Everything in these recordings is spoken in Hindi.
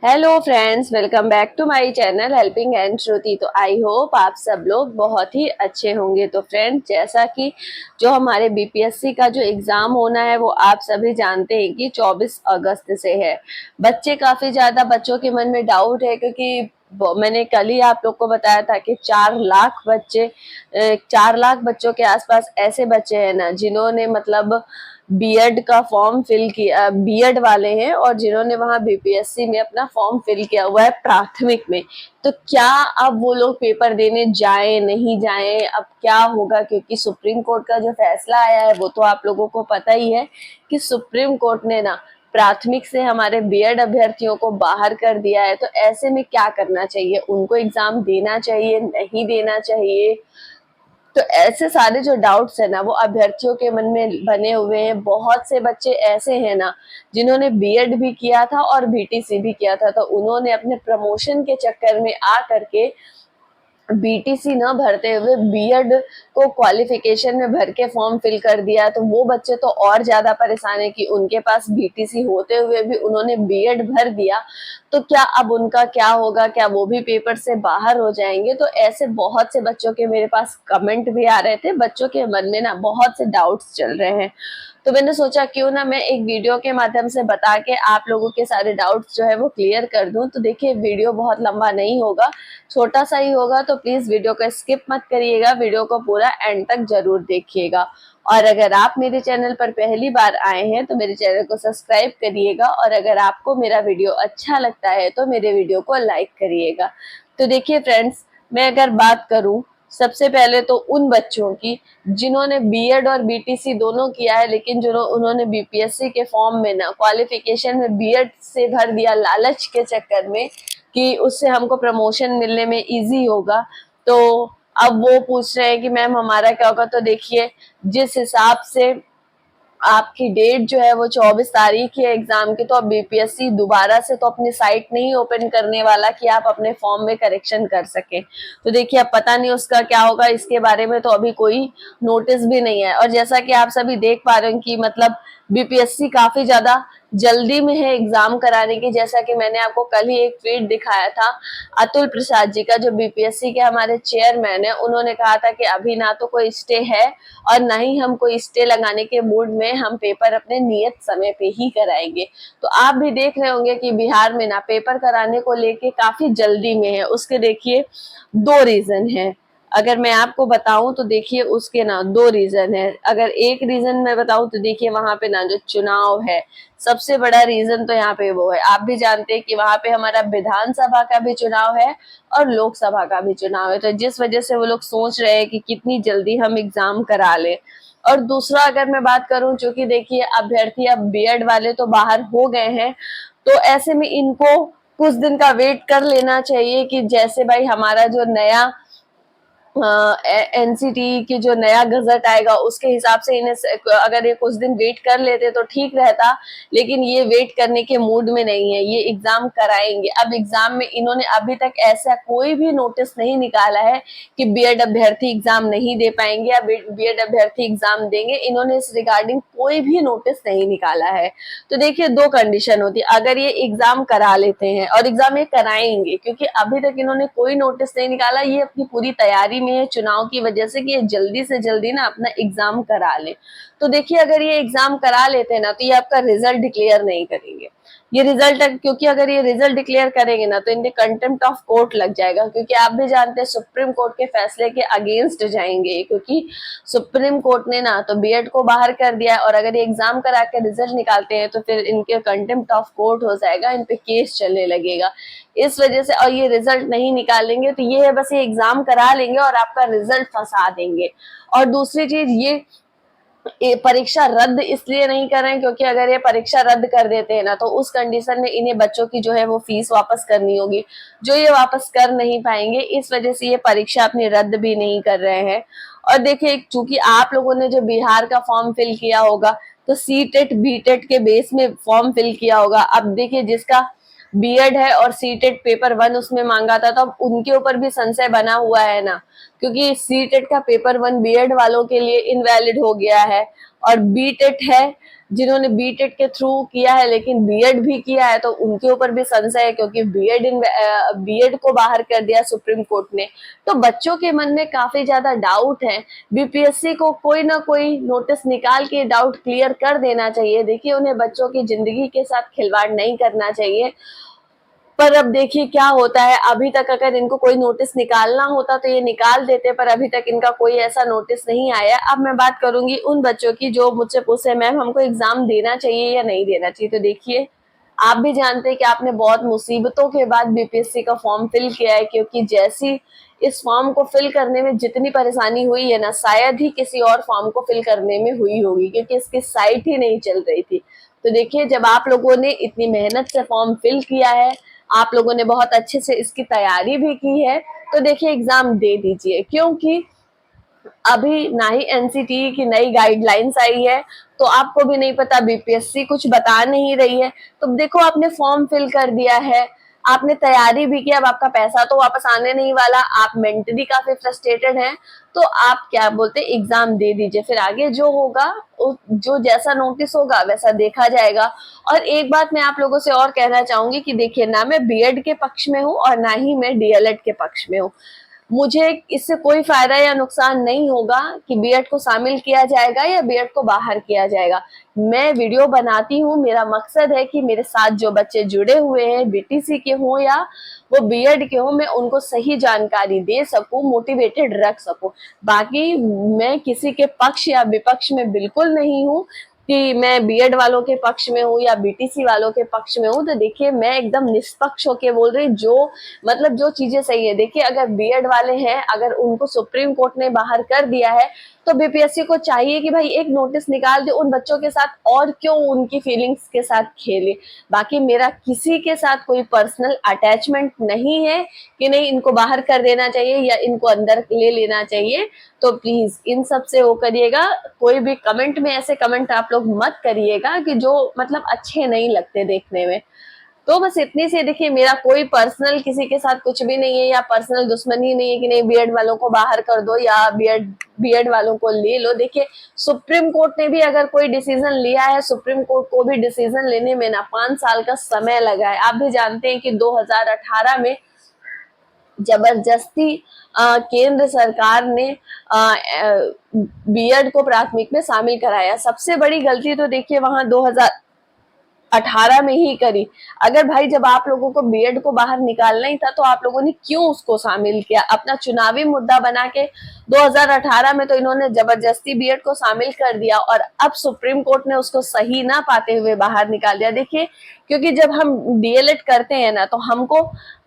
Hello friends, welcome back to my channel helping hand Shruti. तो आई होप आप सब लोग बहुत ही अच्छे होंगे। तो फ्रेंड्स, जैसा कि जो हमारे बीपीएससी का जो एग्जाम होना है वो आप सभी जानते हैं कि 24 अगस्त से है। काफी ज्यादा बच्चों के मन में डाउट है, क्योंकि मैंने कल ही आप लोग को बताया था कि 4 लाख बच्चों के आसपास ऐसे बच्चे हैं ना जिन्होंने मतलब बीएड का फॉर्म फिल किया, बीएड वाले हैं, और जिन्होंने वहां बीपीएससी में अपना फॉर्म फिल किया हुआ है प्राथमिक में। तो क्या अब वो लोग पेपर देने जाए नहीं जाए, अब क्या होगा? क्योंकि सुप्रीम कोर्ट का जो फैसला आया है वो तो आप लोगों को पता ही है कि सुप्रीम कोर्ट ने ना प्राथमिक से हमारे बीएड अभ्यर्थियों को बाहर कर दिया है। तो ऐसे में क्या करना चाहिए? उनको एग्जाम देना चाहिए, नहीं देना चाहिए? तो ऐसे सारे जो डाउट्स है ना वो अभ्यर्थियों के मन में बने हुए हैं। बहुत से बच्चे ऐसे हैं ना जिन्होंने बीएड भी किया था और बीटीसी भी किया था, तो उन्होंने अपने प्रमोशन के चक्कर में आ करके बीटीसी न भरते हुए बीएड को क्वालिफिकेशन में भर के फॉर्म फिल कर दिया। तो वो बच्चे तो और ज्यादा परेशान है कि उनके पास बीटीसी होते हुए भी उन्होंने बीएड भर दिया। तो क्या अब उनका क्या होगा? क्या वो भी पेपर से बाहर हो जाएंगे? तो ऐसे बहुत से बच्चों के मेरे पास कमेंट भी आ रहे थे। बच्चों के मन में ना बहुत से डाउट्स चल रहे हैं। तो मैंने सोचा क्यों ना मैं एक वीडियो के माध्यम से बता के आप लोगों के सारे डाउट्स जो है वो क्लियर कर दूं। तो देखिए, वीडियो बहुत लंबा नहीं होगा, छोटा सा ही होगा, तो प्लीज वीडियो को स्किप मत करिएगा, वीडियो को पूरा एंड तक जरूर देखिएगा। और अगर आप मेरे चैनल पर पहली बार आए हैं तो मेरे चैनल को सब्सक्राइब करिएगा, और अगर आपको मेरा वीडियो अच्छा लगता है तो मेरे वीडियो को लाइक करिएगा। तो देखिए फ्रेंड्स, मैं अगर बात करूं सबसे पहले तो उन बच्चों की जिन्होंने बीएड और बीटीसी दोनों किया है, लेकिन जो उन्होंने बीपीएससी के फॉर्म में ना क्वालिफिकेशन में बीएड से भर दिया लालच के चक्कर में कि उससे हमको प्रमोशन मिलने में इजी होगा। तो अब वो पूछ रहे हैं कि मैम हमारा क्या होगा? तो देखिए, जिस हिसाब से आपकी डेट जो है वो 24 तारीख है एग्जाम की, तो अब बीपीएससी दोबारा से तो अपनी साइट नहीं ओपन करने वाला कि आप अपने फॉर्म में करेक्शन कर सके। तो देखिए, अब पता नहीं उसका क्या होगा, इसके बारे में तो अभी कोई नोटिस भी नहीं है। और जैसा कि आप सभी देख पा रहे हैं कि मतलब बीपीएससी काफी ज्यादा जल्दी में है एग्जाम कराने की। जैसा कि मैंने आपको कल ही एक ट्वीट दिखाया था अतुल प्रसाद जी का, जो बीपीएससी के हमारे चेयरमैन है। उन्होंने कहा था कि अभी ना तो कोई स्टे है और ना ही हम कोई स्टे लगाने के मूड में, हम पेपर अपने नियत समय पे ही कराएंगे। तो आप भी देख रहे होंगे कि बिहार में ना पेपर कराने को लेके काफी जल्दी में है। उसके देखिए 2 रीजन है। अगर मैं आपको बताऊं तो देखिए उसके ना 2 रीजन है। अगर एक रीजन मैं बताऊं तो देखिए, वहां पे ना जो चुनाव है, सबसे बड़ा रीजन तो यहाँ पे वो है। आप भी जानते हैं कि वहां पे हमारा विधानसभा का भी चुनाव है और लोकसभा का भी चुनाव है। तो जिस वजह से वो लोग सोच रहे हैं कि कितनी जल्दी हम एग्जाम करा ले। और दूसरा अगर मैं बात करूं, चूंकि देखिए अभ्यर्थी अब बीएड वाले तो बाहर हो गए हैं, तो ऐसे में इनको कुछ दिन का वेट कर लेना चाहिए कि जैसे भाई हमारा जो नया एनसीटी की जो नया गजट आएगा उसके हिसाब से इन्हें अगर ये कुछ दिन वेट कर लेते तो ठीक रहता। लेकिन ये वेट करने के मूड में नहीं है, ये एग्जाम कराएंगे। अब एग्जाम में इन्होंने अभी तक ऐसा कोई भी नोटिस नहीं निकाला है कि बीएड अभ्यर्थी एग्जाम नहीं दे पाएंगे या बीएड अभ्यर्थी एग्जाम देंगे। इन्होंने इस रिगार्डिंग कोई भी नोटिस नहीं निकाला है। तो देखिए, 2 कंडीशन होती है। अगर ये एग्जाम करा लेते हैं, और एग्जाम ये कराएंगे क्योंकि अभी तक इन्होंने कोई नोटिस नहीं निकाला, ये अपनी पूरी तैयारी में है चुनाव की वजह से कि ये जल्दी से जल्दी ना अपना एग्जाम करा ले। तो देखिए, अगर ये एग्जाम करा लेते हैं ना तो ये आपका रिजल्ट डिक्लेयर नहीं करेंगे। ये रिजल्ट, क्योंकि अगर ये रिजल्ट डिक्लेयर करेंगे ना तो इनके कंटेम्प्ट ऑफ कोर्ट लग जाएगा, क्योंकि आप भी जानते हैं सुप्रीम कोर्ट के फैसले के अगेंस्ट जाएंगे, क्योंकि सुप्रीम कोर्ट ने ना तो बीएड को बाहर कर दिया है, और अगर ये एग्जाम करा के रिजल्ट निकालते हैं तो फिर इनके कंटेम्प्ट ऑफ कोर्ट हो जाएगा, इन पे केस चलने लगेगा। इस वजह से, और ये रिजल्ट नहीं निकालेंगे तो ये है बस ये एग्जाम करा लेंगे और आपका रिजल्ट फंसा देंगे। और दूसरी चीज, ये परीक्षा रद्द इसलिए नहीं कर रहे हैं क्योंकि अगर ये परीक्षा रद्द कर देते हैं ना तो उस कंडीशन में इन्हें बच्चों की जो है वो फीस वापस करनी होगी, जो ये वापस कर नहीं पाएंगे। इस वजह से ये परीक्षा अपनी रद्द भी नहीं कर रहे हैं। और देखिए, चूंकि आप लोगों ने जो बिहार का फॉर्म फिल किया होगा तो सी टेट बी टेट के बेस में फॉर्म फिल किया होगा। अब देखिए, जिसका बीएड है और सी टेट पेपर 1 उसमें मांगा था, तो अब उनके ऊपर भी संशय बना हुआ है ना, क्योंकि सी टेट का पेपर 1 बीएड वालों के लिए इनवैलिड हो गया है और बीटेट है, जिन्होंने बीटेट के थ्रू किया है लेकिन बीएड भी किया है तो उनके ऊपर भी संशय है, क्योंकि बीएड को बाहर कर दिया सुप्रीम कोर्ट ने। तो बच्चों के मन में काफी ज्यादा डाउट है। बीपीएससी को कोई ना कोई नोटिस निकाल के डाउट क्लियर कर देना चाहिए। देखिए, उन्हें बच्चों की जिंदगी के साथ खिलवाड़ नहीं करना चाहिए। पर अब देखिए क्या होता है। अभी तक अगर इनको कोई नोटिस निकालना होता तो ये निकाल देते, पर अभी तक इनका कोई ऐसा नोटिस नहीं आया। अब मैं बात करूंगी उन बच्चों की जो मुझसे पूछे मैम हमको एग्जाम देना चाहिए या नहीं देना चाहिए। तो देखिए, आप भी जानते हैं कि आपने बहुत मुसीबतों के बाद बीपीएससी का फॉर्म फिल किया है, क्योंकि जैसी इस फॉर्म को फिल करने में जितनी परेशानी हुई है ना, शायद ही किसी और फॉर्म को फिल करने में हुई होगी, क्योंकि इसकी साइट ही नहीं चल रही थी। तो देखिए, जब आप लोगों ने इतनी मेहनत से फॉर्म फिल किया है, आप लोगों ने बहुत अच्छे से इसकी तैयारी भी की है, तो देखिए एग्जाम दे दीजिए। क्योंकि अभी ना ही एनसीटी की नई गाइडलाइंस आई है, तो आपको भी नहीं पता, बीपीएससी कुछ बता नहीं रही है। तो देखो, आपने फॉर्म फिल कर दिया है, आपने तैयारी भी की, अब आपका पैसा तो वापस आने नहीं वाला, आप मेंटली काफी फ्रस्ट्रेटेड हैं, तो आप क्या बोलते हैं, एग्जाम दे दीजिए। फिर आगे जो होगा, जो जैसा नोटिस होगा वैसा देखा जाएगा। और एक बात मैं आप लोगों से और कहना चाहूंगी कि देखिए, ना मैं बीएड के पक्ष में हूँ और ना ही मैं डीएलएड के पक्ष में हूँ। मुझे इससे कोई फायदा या नुकसान नहीं होगा कि बीएड को शामिल किया जाएगा या बीएड को बाहर किया जाएगा। मैं वीडियो बनाती हूँ, मेरा मकसद है कि मेरे साथ जो बच्चे जुड़े हुए हैं, बीटीसी के हों या वो बीएड के हों, मैं उनको सही जानकारी दे सकूं, मोटिवेटेड रख सकूं। बाकी मैं किसी के पक्ष या विपक्ष में बिल्कुल नहीं हूँ कि मैं बीएड वालों के पक्ष में हूँ या बीटीसी वालों के पक्ष में हूँ। तो देखिए, मैं एकदम निष्पक्ष होके बोल रही, जो मतलब जो चीजें सही है। देखिए, अगर बीएड वाले हैं, अगर उनको सुप्रीम कोर्ट ने बाहर कर दिया है, तो बीपीएससी को चाहिए कि भाई एक नोटिस निकाल दे उन बच्चों के साथ, और क्यों उनकी फीलिंग्स के साथ खेले। बाकी मेरा किसी के साथ कोई पर्सनल अटैचमेंट नहीं है कि नहीं इनको बाहर कर देना चाहिए या इनको अंदर ले लेना चाहिए। तो प्लीज इन सब से वो करिएगा, कोई भी कमेंट में ऐसे कमेंट आप लोग मत करिएगा कि जो मतलब अच्छे नहीं लगते देखने में। तो बस इतनी सी, देखिए मेरा कोई पर्सनल किसी के साथ कुछ भी नहीं है या पर्सनल दुश्मनी नहीं है कि नहीं बीएड वालों को बाहर कर दो या बीएड वालों को ले लो। देखिए, सुप्रीम कोर्ट ने भी अगर कोई डिसीजन लिया है, सुप्रीम कोर्ट को भी डिसीजन लेने में ना 5 साल का समय लगा है। आप भी जानते हैं कि 2018 में जबरदस्ती केंद्र सरकार ने बीएड को प्राथमिक में शामिल कराया। सबसे बड़ी गलती तो देखिए वहां 2018 में ही करी। अगर भाई जब आप लोगों को बीएड को बाहर निकालना ही था तो आप लोगों ने क्यों उसको शामिल किया, अपना चुनावी मुद्दा बना के। 2018 में तो इन्होंने जबरदस्ती बीएड को शामिल कर दिया और अब सुप्रीम कोर्ट ने उसको सही ना पाते हुए बाहर निकाल दिया। देखिए, क्योंकि जब हम डीएलएड करते हैं ना, तो हमको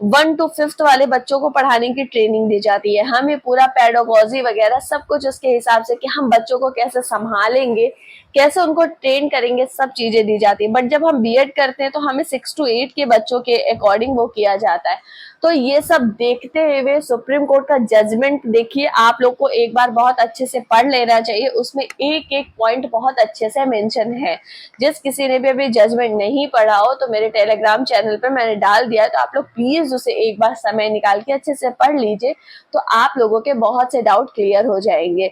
1 to 5th वाले बच्चों को पढ़ाने की ट्रेनिंग दी जाती है। हमें पूरा पेडागोजी वगैरह सब कुछ उसके हिसाब से कि हम बच्चों को कैसे संभालेंगे, कैसे उनको ट्रेन करेंगे, सब चीजें दी जाती है। बट जब हम बीएड करते हैं तो हमें 6 to 8 के बच्चों के अकॉर्डिंग वो किया जाता है। तो ये सब देखते हुए सुप्रीम कोर्ट का जजमेंट देखिए, आप लोग को एक बार बहुत अच्छे से पढ़ लेना चाहिए। उसमें एक एक पॉइंट बहुत अच्छे से मेंशन है। जिस किसी ने भी अभी जजमेंट नहीं पढ़ा हो तो मेरे टेलीग्राम चैनल पे मैंने डाल दिया है, तो आप लोग प्लीज उसे एक बार समय निकाल के अच्छे से पढ़ लीजिए, तो आप लोगों के बहुत से डाउट क्लियर हो जाएंगे।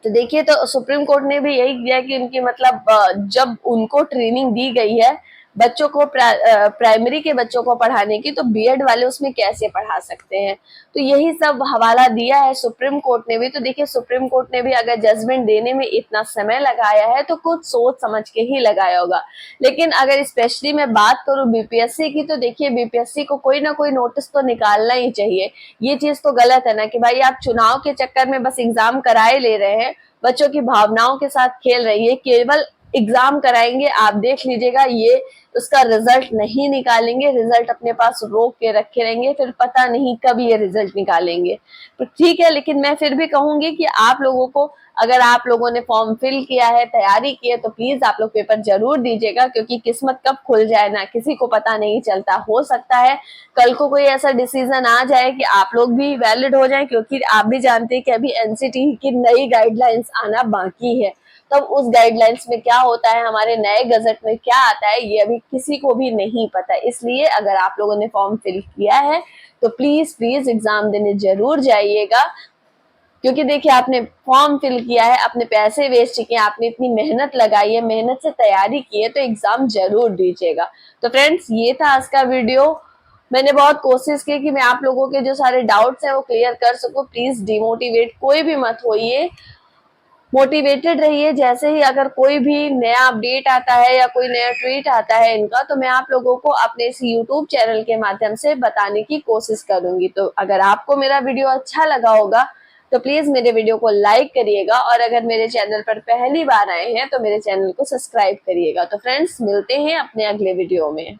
तो देखिए, तो सुप्रीम कोर्ट ने भी यही किया कि उनकी मतलब जब उनको ट्रेनिंग दी गई है बच्चों को प्राइमरी के बच्चों को पढ़ाने की, तो बीएड वाले उसमें कैसे पढ़ा सकते हैं। तो यही सब हवाला दिया है सुप्रीम कोर्ट ने भी। तो देखिए, सुप्रीम कोर्ट ने भी अगर जजमेंट देने में इतना समय लगाया है तो कुछ सोच समझ के ही लगाया होगा। लेकिन अगर स्पेशली मैं बात करूं बीपीएससी की, तो देखिए बीपीएससी को कोई ना कोई नोटिस तो निकालना ही चाहिए। ये चीज तो गलत है ना कि भाई आप चुनाव के चक्कर में बस एग्जाम कराए ले रहे हैं, बच्चों की भावनाओं के साथ खेल रही है। केवल एग्जाम कराएंगे, आप देख लीजिएगा, ये उसका रिजल्ट नहीं निकालेंगे, रिजल्ट अपने पास रोक के रखे रहेंगे, फिर पता नहीं कब ये रिजल्ट निकालेंगे। तो ठीक है, लेकिन मैं फिर भी कहूंगी कि आप लोगों को, अगर आप लोगों ने फॉर्म फिल किया है, तैयारी की है, तो प्लीज आप लोग पेपर जरूर दीजिएगा, क्योंकि किस्मत कब खुल जाए ना किसी को पता नहीं चलता। हो सकता है कल को कोई ऐसा डिसीजन आ जाए कि आप लोग भी वैलिड हो जाए, क्योंकि आप भी जानते हैं कि अभी एनसीटी की नई गाइडलाइंस आना बाकी है। तब उस गाइडलाइंस में क्या होता है, हमारे नए गजट में क्या आता है, ये अभी किसी को भी नहीं पता। इसलिए अगर आप लोगों ने फॉर्म फिल किया है तो प्लीज प्लीज एग्जाम देने जरूर जाइएगा। क्योंकि देखिए आपने फॉर्म फिल किया है, अपने पैसे वेस्ट किए, आपने इतनी मेहनत लगाई है, मेहनत से तैयारी की है, तो एग्जाम जरूर दीजिएगा। तो फ्रेंड्स ये था आज का वीडियो। मैंने बहुत कोशिश की कि मैं आप लोगों के जो सारे डाउट्स हैं वो क्लियर कर सकूं। प्लीज डिमोटिवेट कोई भी मत होइए, मोटिवेटेड रहिए। जैसे ही अगर कोई भी नया अपडेट आता है या कोई नया ट्वीट आता है इनका, तो मैं आप लोगों को अपने इस यूट्यूब चैनल के माध्यम से बताने की कोशिश करूंगी। तो अगर आपको मेरा वीडियो अच्छा लगा होगा तो प्लीज मेरे वीडियो को लाइक करिएगा, और अगर मेरे चैनल पर पहली बार आए हैं तो मेरे चैनल को सब्सक्राइब करिएगा। तो फ्रेंड्स मिलते हैं अपने अगले वीडियो में।